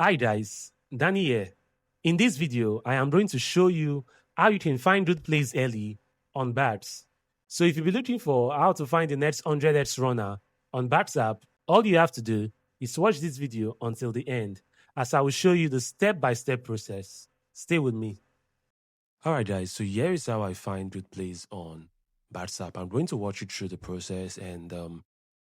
Hi guys, Danny here. In this video, I am going to show you how you can find root plays early on BATS. So if you'll be looking for how to find the next 100x runner on BATS app, all you have to do is watch this video until the end, as I will show you the step-by-step process. Stay with me. Alright guys, so here is how I find root plays on BATS app. I'm going to walk you through the process, and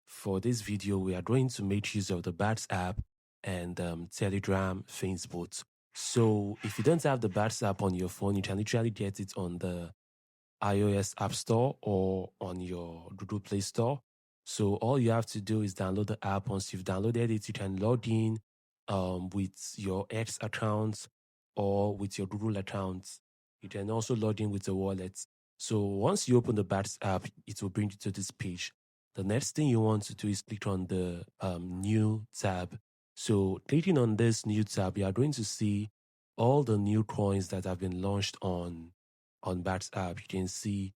for this video, we are going to make use of the BATS app and Telegram, Facebook. So if you don't have the BATS app on your phone, you can literally get it on the iOS App Store or on your Google Play Store. So all you have to do is download the app. Once you've downloaded it, you can log in with your X account or with your Google account. You can also log in with the wallet. So once you open the BATS app, it will bring you to this page. The next thing you want to do is click on the new tab. So clicking on this new tab, you are going to see all the new coins that have been launched on BATS app. You can see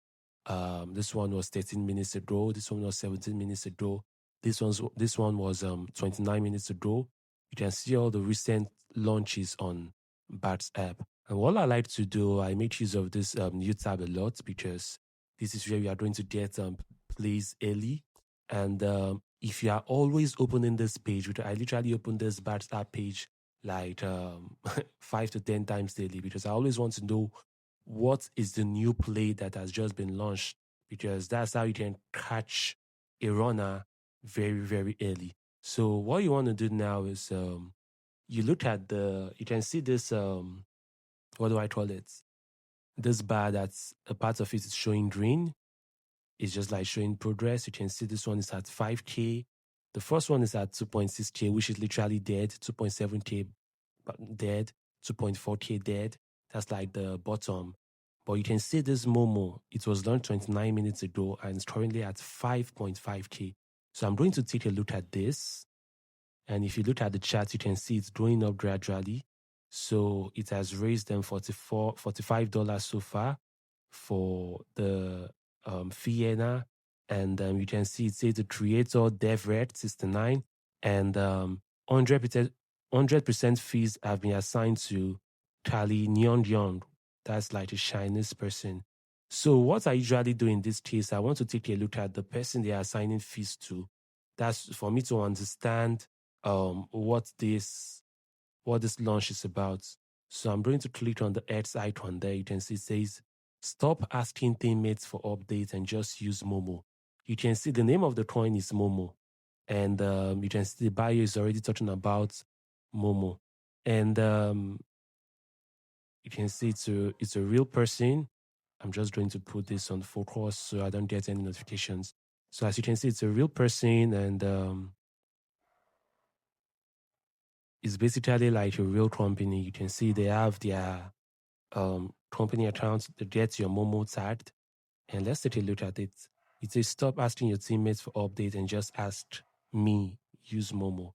this one was 13 minutes ago. This one was 17 minutes ago. This one was 29 minutes ago. You can see all the recent launches on BATS app. And what I like to do, I make use of this new tab a lot because this is where we are going to get plays early. And if you are always opening this page, which I literally open this BATS app page like 5 to 10 times daily, because I always want to know what is the new play that has just been launched, because that's how you can catch a runner very, very early. So what you want to do now is you look at you can see this, what do I call it? This bar that's a part of it is showing green. It's just like showing progress. You can see this one is at 5K. The first one is at 2.6K, which is literally dead. 2.7K dead. 2.4K dead. That's like the bottom. But you can see this Momo. It was launched 29 minutes ago and it's currently at 5.5K. So I'm going to take a look at this. And if you look at the chart, you can see it's going up gradually. So it has raised them $45 so far for the Fiena. And you can see it says the creator dev rate 69 and 100% fees have been assigned to Kali Neon Young. That's like a Chinese person. So what I usually do in this case, I want to take a look at the person they are assigning fees to. That's for me to understand what this launch is about. So I'm going to click on the X icon there. You can see it says, stop asking teammates for updates and just use Momo. You can see the name of the coin is Momo. And you can see the bio is already talking about Momo. And you can see it's a real person. I'm just going to put this on focus so I don't get any notifications. So as you can see, it's a real person, and it's basically like a real company. You can see they have their company account that gets your Momo tagged. And let's take a look at it. It says, stop asking your teammates for updates and just ask me, use Momo.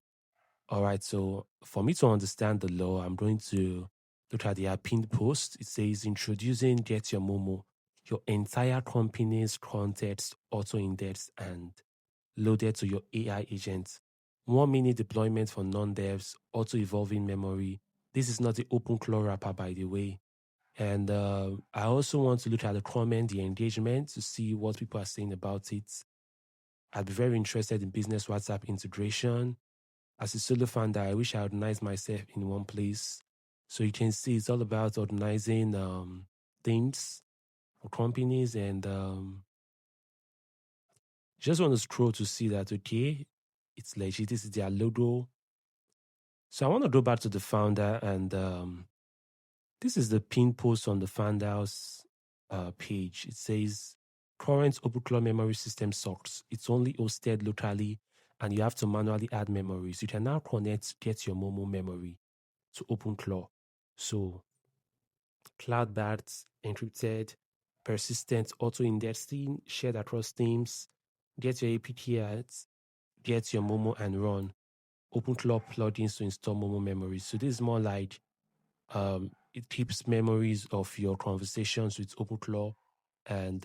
All right, so for me to understand the law, I'm going to look at the pinned post. It says, introducing Get Your Momo, your entire company's context auto-indexed and loaded to your AI agent. 1 minute deployment for non-devs, auto-evolving memory. This is not the OpenClaw wrapper, by the way. And I also want to look at the comment, the engagement, to see what people are saying about it. I'd be very interested in business WhatsApp integration. As a solo founder, I wish I organized myself in one place. So you can see it's all about organizing things for companies, and just want to scroll to see that, okay, it's legit. This is their logo. So I want to go back to the founder, and this is the pin post on the founder's page. It says, current OpenClaw memory system sucks. It's only hosted locally, and you have to manually add memories. You can now get your Momo memory to OpenClaw. So cloud bats, encrypted, persistent auto-indexing, shared across teams, get your APK ads, get your Momo and run. OpenClaw plugins to install Momo memories. So this is more like it keeps memories of your conversations with OpenClaw, and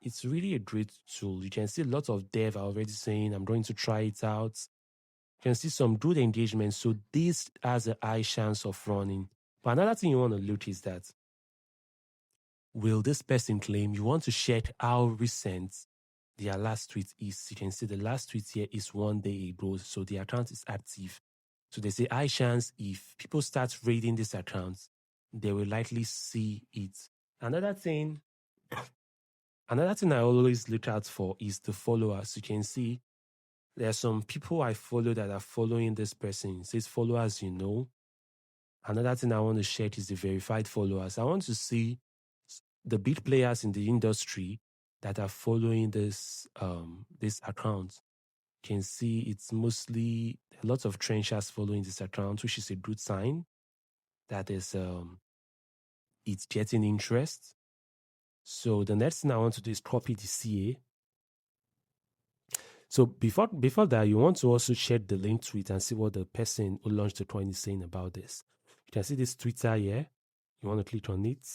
it's really a great tool. You can see a lot of dev are already saying, I'm going to try it out. You can see some good engagement. So this has a high chance of running. But another thing you want to look is that, will this person claim? You want to check how recent their last tweet is. You can see the last tweet here is 1 day ago. So the account is active. So there's a high chance if people start raiding this account, they will likely see it. Another thing I always look out for is the followers. You can see there are some people I follow that are following this person. It says followers, you know. Another thing I want to check is the verified followers. I want to see the big players in the industry that are following this account. You can see it's mostly a lot of trenchers following this account, which is a good sign that is it's getting interest. So the next thing I want to do is copy the CA. So before that, you want to also check the link tweet and see what the person who launched the coin is saying about this. You can see this Twitter here. You want to click on it.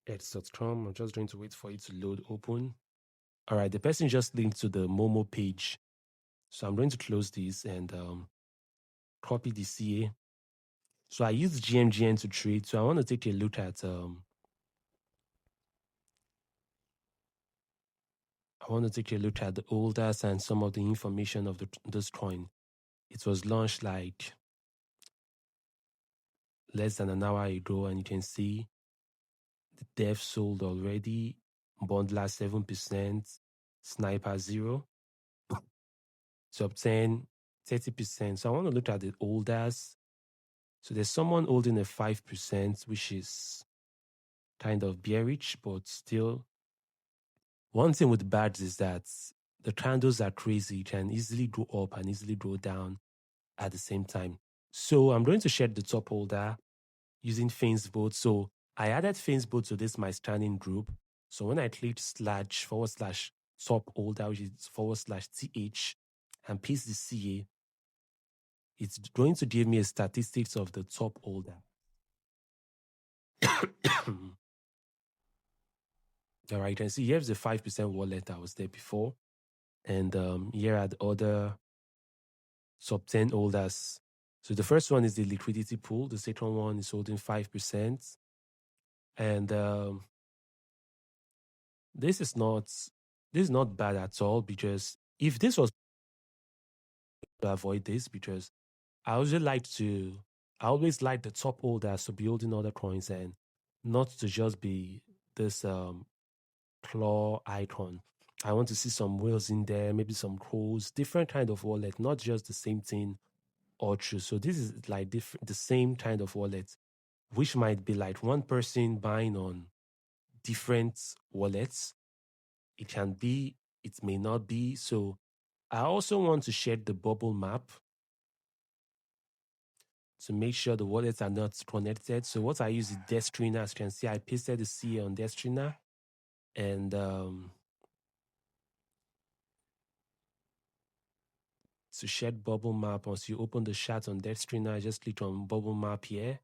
X.com. I'm just going to wait for it to load open. All right, the person just linked to the Momo page. So I'm going to close this and copy the CA. So I use GMGN to trade. So I want to take a look at the holders and some of the information of this coin. It was launched like less than an hour ago, and you can see the dev sold already, bundler 7%, sniper 0 to obtain 30%. So I want to look at the holders. So there's someone holding a 5%, which is kind of bearish, but still. One thing with BADs is that the candles are crazy. You can easily go up and easily go down at the same time. So I'm going to share the top holder using Facebook. So I added Facebook to this my scanning group. So when I click // top holder, which is /th, and paste the CA, it's going to give me a statistics of the top holder. All right, you can see here's the 5% wallet that was there before. And here are the other top 10 holders. So the first one is the liquidity pool. The second one is holding 5%. And this is not bad at all, because if this was to avoid this, because I always like the top holders to be holding other coins and not to just be this claw icon. I want to see some whales in there, maybe some crows, different kind of wallet, not just the same thing or true. So this is like the same kind of wallet, which might be like one person buying on different wallets. It can be, it may not be. So I also want to share the bubble map to make sure the wallets are not connected. So what I use is Destrina. As you can see, I pasted the CA on Destrina. And to share bubble map, once you open the chat on Destrina, just click on bubble map here.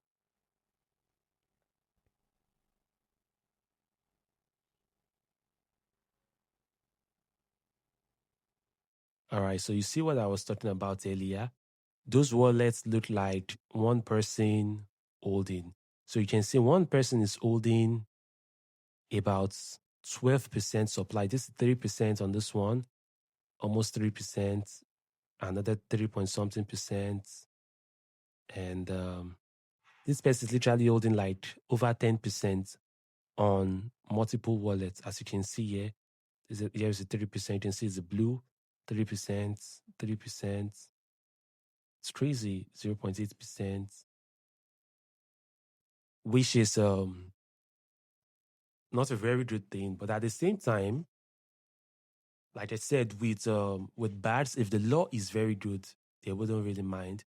All right, so you see what I was talking about earlier? Those wallets look like one person holding. So you can see one person is holding about 12% supply. This is 3% on this one, almost 3%, another 3 point something percent. And this person is literally holding like over 10% on multiple wallets. As you can see here, here's a 3%. You can see it's a blue, 3%, 3%. It's crazy, 0.8%, which is not a very good thing. But at the same time, like I said, with BADs, if the law is very good, they wouldn't really mind.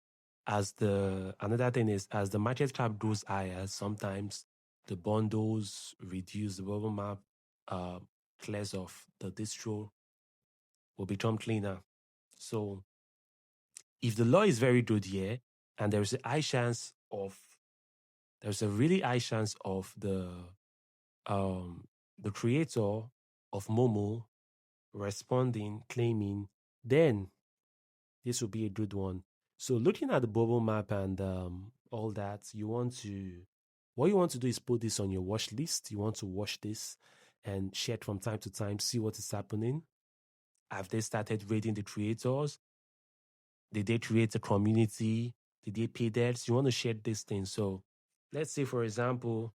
Another thing is, as the market cap goes higher, sometimes the bundles reduce, the bubble map clears off, the distro will become cleaner. So if the law is very good here, and there's a really high chance of the creator of Momo responding, claiming, then This will be a good one. So looking at the bubble map and all that, what you want to do is put this on your watch list. You want to watch this and share it from time to time, see what is happening. Have they started rating the creators? Did they create a community? Did they pay debts? You want to share this thing. So let's say, for example,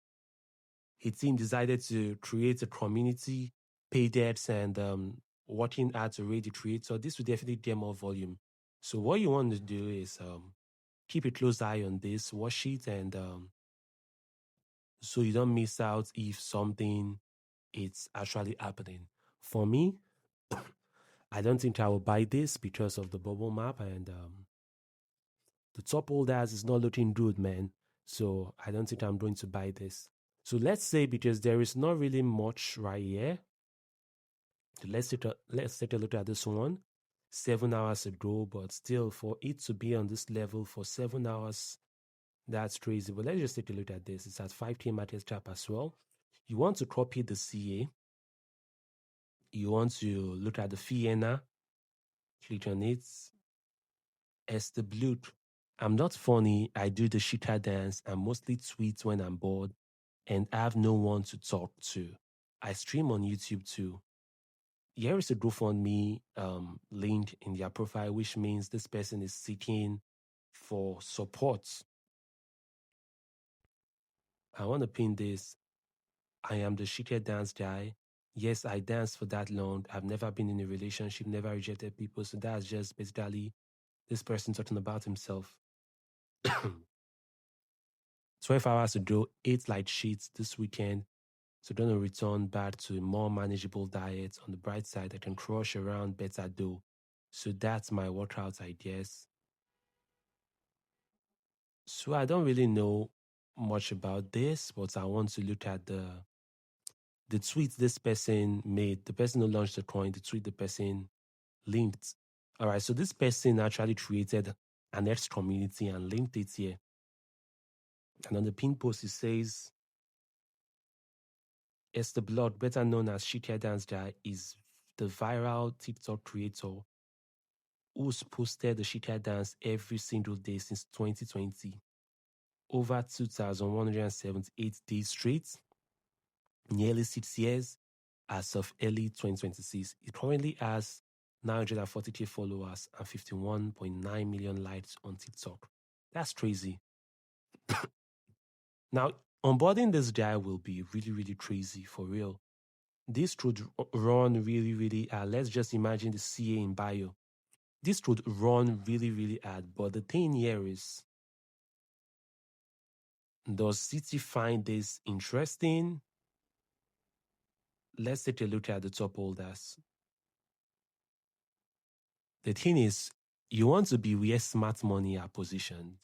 a team decided to create a community, pay debts, and working hard to rate the creator. This will definitely get more volume. So what you want to do is keep a close eye on this, watch it, and so you don't miss out if something is actually happening. For me, I don't think I will buy this because of the bubble map, and the top holders is not looking good, man. So I don't think I'm going to buy this. So let's say because there is not really much right here. Let's take a look at this one. 7 hours ago, but still for it to be on this level for 7 hours, that's crazy. But let's just take a look at this. It's at 5K market cap as well. You want to copy the CA. You want to look at the Fiena. Click on it. Esteblook. I'm not funny. I do the shita dance. I mostly tweet when I'm bored and I have no one to talk to. I stream on YouTube too. Here is a GoFundMe link in their profile, which means this person is seeking for support. I want to pin this. I am the shita dance guy. Yes, I danced for that long. I've never been in a relationship, never rejected people. So that's just basically this person talking about himself. 12 hours ago, ate like shit this weekend. So going to return back to a more manageable diet. On the bright side, I can crush around better dough. So that's my workout, I guess. So I don't really know much about this, but I want to look at the tweet this person made. The person who launched the coin, the tweet the person linked. All right, so this person actually created an X community and linked it here. And on the pin post, it says, Esteblook, better known as Shitya Dance Guy, is the viral TikTok creator who's posted the Shitya dance every single day since 2020. Over 2,178 days straight, nearly 6 years as of early 2026. It currently has 940K followers and 51.9 million likes on TikTok. That's crazy. Now, onboarding this guy will be really, really crazy for real. This could run really, really hard. Let's just imagine the CA in bio. This could run really, really hard. But the thing here is, does City find this interesting? Let's take a look at the top holders. The thing is, you want to be where smart money are positioned.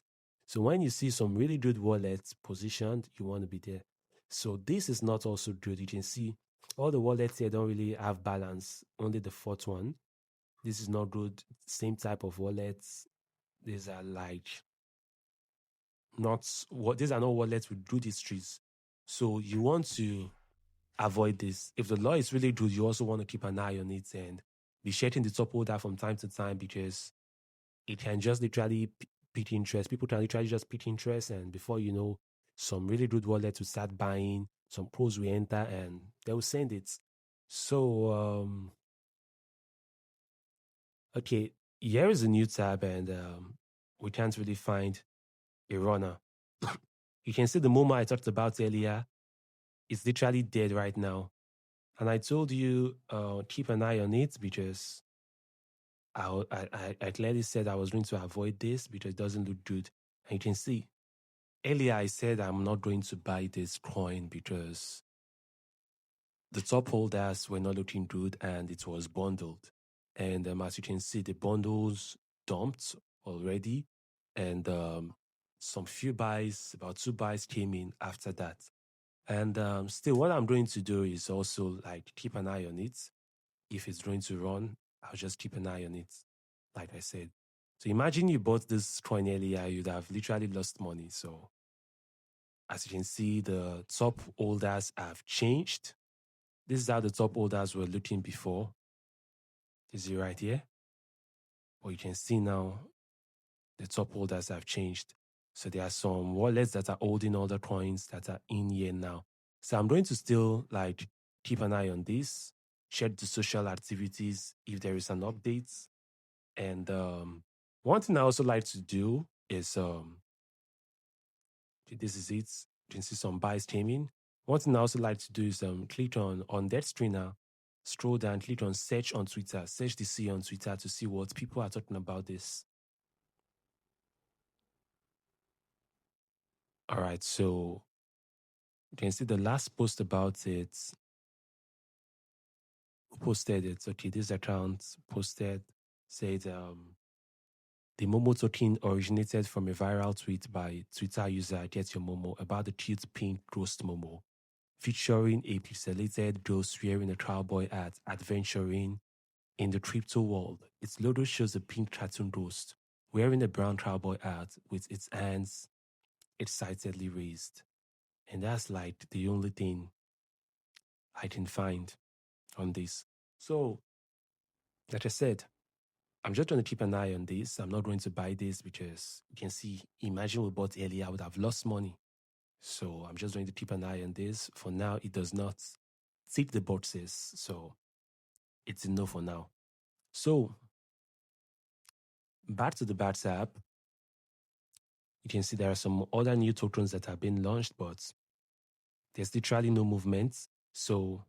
So when you see some really good wallets positioned, you want to be there. So this is not also good. You can see all the wallets here don't really have balance. Only the fourth one. This is not good. Same type of wallets. These are like these are not wallets with good histories. So you want to avoid this. If the law is really good, you also want to keep an eye on it and be checking the top holder from time to time because it can just literally pick interest. People can literally just pick interest, and before you know, some really good wallets will start buying, some pros will enter, and they will send it. So, okay, here is a new tab, and we can't really find a runner. You can see the Momo I talked about earlier is literally dead right now. And I told you, keep an eye on it because I clearly said I was going to avoid this because it doesn't look good. And you can see, earlier I said I'm not going to buy this coin because the top holders were not looking good and it was bundled. And as you can see, the bundles dumped already. And some few buys, about 2 buys came in after that. And still, what I'm going to do is also like keep an eye on it. If it's going to run, I'll just keep an eye on it, like I said. So imagine you bought this coin earlier, you'd have literally lost money. So as you can see, the top holders have changed. This is how the top holders were looking before. Is it right here? But you can see now the top holders have changed. So there are some wallets that are holding all the coins that are in here now. So I'm going to still like keep an eye on this, check the social activities if there is an update. And one thing I also like to do is this is it. You can see some buys came in. One thing I also like to do is click on that screener, scroll down, click on search on Twitter, search the C on Twitter to see what people are talking about this. All right, so you can see the last post about it. Who posted it? Okay, this account posted, said the Momo token originated from a viral tweet by Twitter user Get Your Momo about the cute pink ghost Momo, featuring a pixelated ghost wearing a cowboy hat adventuring in the crypto world. Its logo shows a pink cartoon ghost wearing a brown cowboy hat with its hands excitedly raised. And that's like the only thing I can find on this. So, like I said, I'm just going to keep an eye on this. I'm not going to buy this because you can see, imagine we bought earlier, I would have lost money. So I'm just going to keep an eye on this. For now, it does not tick the boxes. So it's a no for now. So back to the BATS app. You can see there are some other new tokens that have been launched, but there's literally no movement. So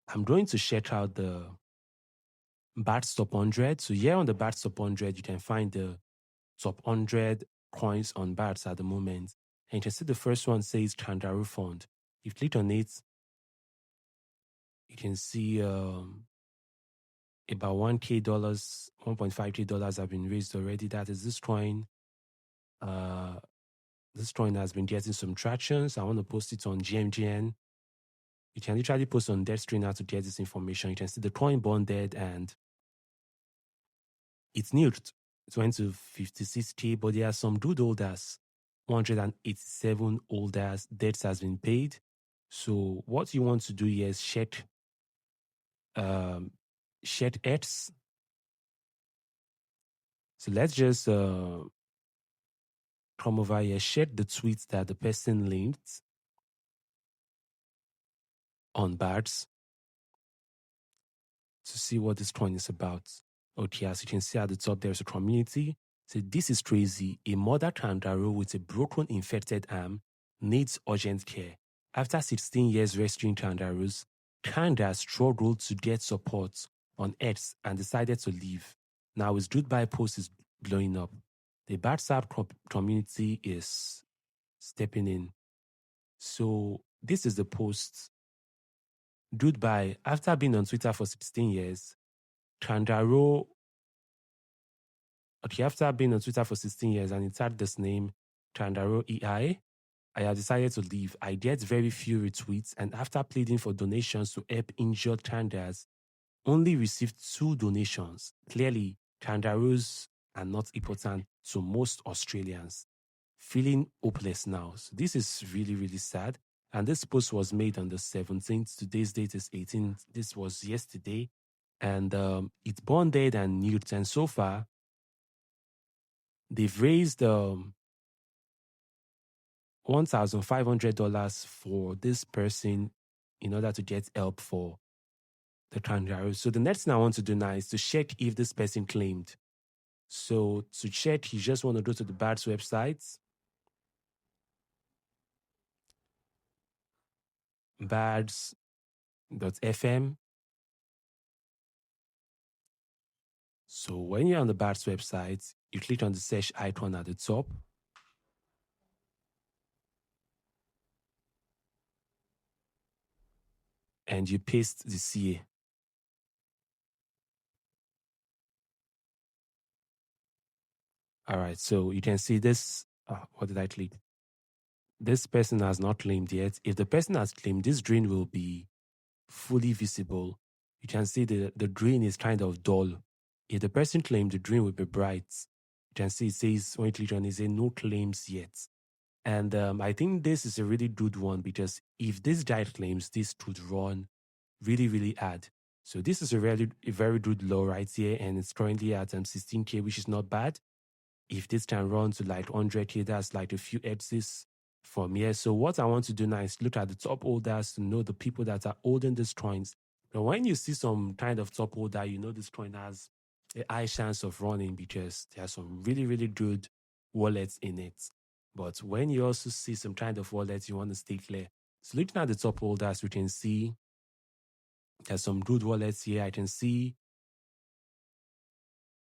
I'm going to check out the BATS Top 100. So here on the BATS Top 100, you can find the top 100 coins on BATS at the moment. And you can see the first one says Kangaroo Fund. If you click on it, you can see about $1K, $1.5K have been raised already. That is this coin. This coin has been getting some traction. So I want to post it on GMGN. You can literally post on that screen now to get this information. You can see the coin bonded and it's nuked. It went to 56K, but there are some good holders. 187 holders, debts has been paid. So what you want to do here is check X. So let's just come over here, check the tweets that the person linked on BATS to see what this coin is about. Okay, as you can see at the top, there's a community. So this is crazy. A mother kangaroo with a broken infected arm needs urgent care. After 16 years rescuing kangaroos, Kanga struggled to get support on X and decided to leave. Now his goodbye post is blowing up. The BATSAP community is stepping in. So this is the post. Goodbye. After being on Twitter for 16 years, Kangaroo. Okay, after being on Twitter for 16 years and it had this name, Kangaroo EI, I have decided to leave. I get very few retweets, and after pleading for donations to help injured kangaroos, only received 2 donations. Clearly, kangaroos are not important to most Australians. Feeling hopeless now. So this is really, really sad. And this post was made on the 17th. Today's date is 18th. This was yesterday. And it bonded and nuked. And so far, they've raised $1,500 for this person in order to get help for the kangaroo. So the next thing I want to do now is to check if this person claimed. So to check, you just want to go to the BATS website, bats.fm. So when you're on the BATS website, you click on the search icon at the top. And you paste the CA. All right, so you can see this. What did I click? This person has not claimed yet. If the person has claimed, this green will be fully visible. You can see the green is kind of dull. If the person claimed, the green will be bright. You can see it says, when you click on it, it says no claims yet. And I think this is a really good one because if this guy claims, this could run really, really hard. So this is a very good low right here, and it's currently at 16K, which is not bad. If this can run to like 100K, that's like a few X's from here. So what I want to do now is look at the top holders to know the people that are holding these coins. But when you see some kind of top holder, you know this coin has a high chance of running because there are some really, really good wallets in it. But when you also see some kind of wallets, you want to stay clear. So looking at the top holders, we can see there's some good wallets here. I can see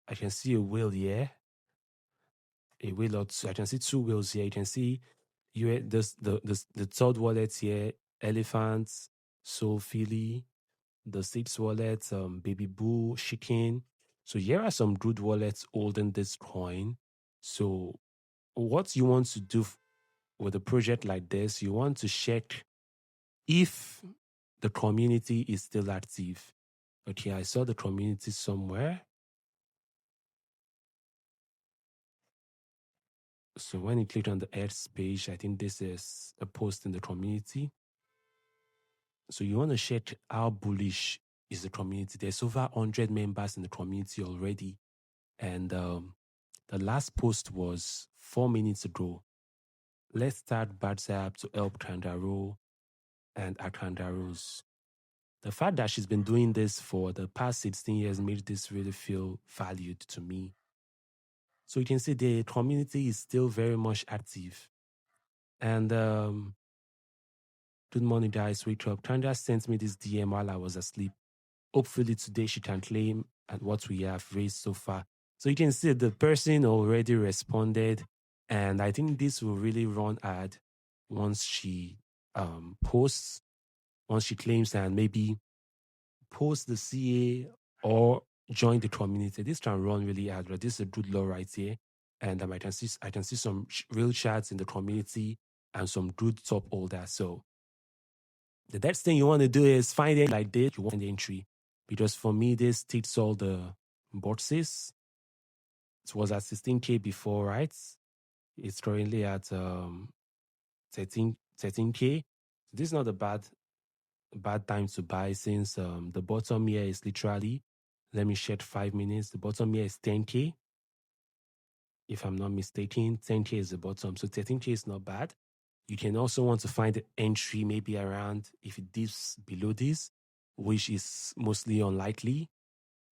a whale here. A whale or two. I can see two whales here. You can see the third wallet here, Elephants, Soul Philly, the sixth wallet, Baby Boo, Chicken. So here are some good wallets holding this coin. So what you want to do with a project like this, you want to check if the community is still active. Okay, I saw the community somewhere. So when you click on the ads page, I think this is a post in the community. So you want to check how bullish is the community. There's over 100 members in the community already. And the last post was 4 minutes ago. Let's start WhatsApp to help Kangaroo and our Kangaroos. The fact that she's been doing this for the past 16 years made this really feel valued to me. So you can see the community is still very much active. And good morning, guys. Wake up. Kanga sent me this DM while I was asleep. Hopefully today she can claim at what we have raised so far. So you can see the person already responded. And I think this will really run ad once she posts, once she claims and maybe post the CA or join the community. This can run really hard, but this is a good law right here. And I can see some real chats in the community and some good top holders. So the next thing you want to do is find it like this. You want the entry. Because for me, this takes all the boxes. It was at 16K before, right? It's currently at 13K. This is not a bad time to buy since the bottom here is literally, let me check 5 minutes. The bottom here is 10K. If I'm not mistaken, 10K is the bottom. So 13K is not bad. You can also want to find the entry maybe around, if it dips below this, which is mostly unlikely,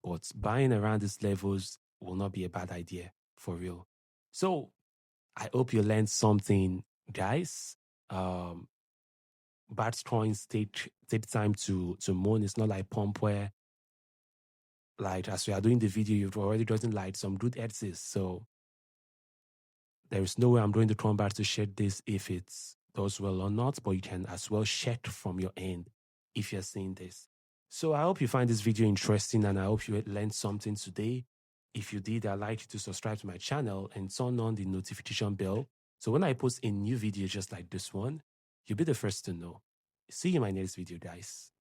but buying around these levels will not be a bad idea for real. So I hope you learned something, guys. Bad coins take time to moan. It's not like pump where, like, as we are doing the video, you've already gotten like some good edges. So there is no way I'm going to come back to check this if it does well or not, but you can as well check from your end if you're seeing this. So I hope you find this video interesting and I hope you learned something today. If you did, I'd like you to subscribe to my channel and turn on the notification bell. So when I post a new video just like this one, you'll be the first to know. See you in my next video, guys.